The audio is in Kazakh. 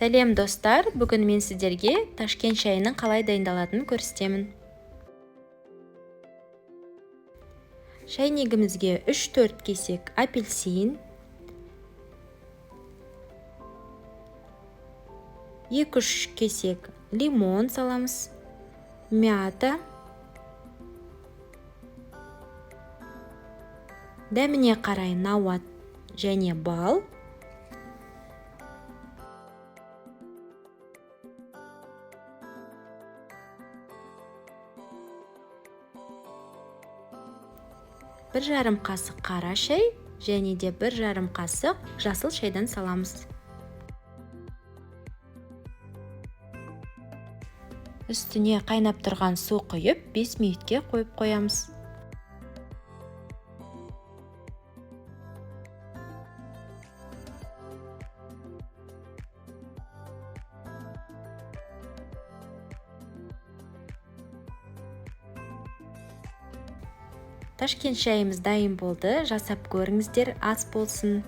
Сәлем достар, бүгін мен сіздерге Ташкент шайының қалай дайындалатынын көрсетемін. Шайнегімізге 3-4 кесек апельсин, 2-3 кесек лимон саламыз, мята, дәміне қарай науат және бал, бір жарым қасық қара шай және де бір жарым қасық жасыл шайдан саламыз. Үстіне қайнап тұрған су құйып 5 минутке қойып қоямыз. Ташкент шайымыз дайын болды. Жасап көріңіздер, ас болсын.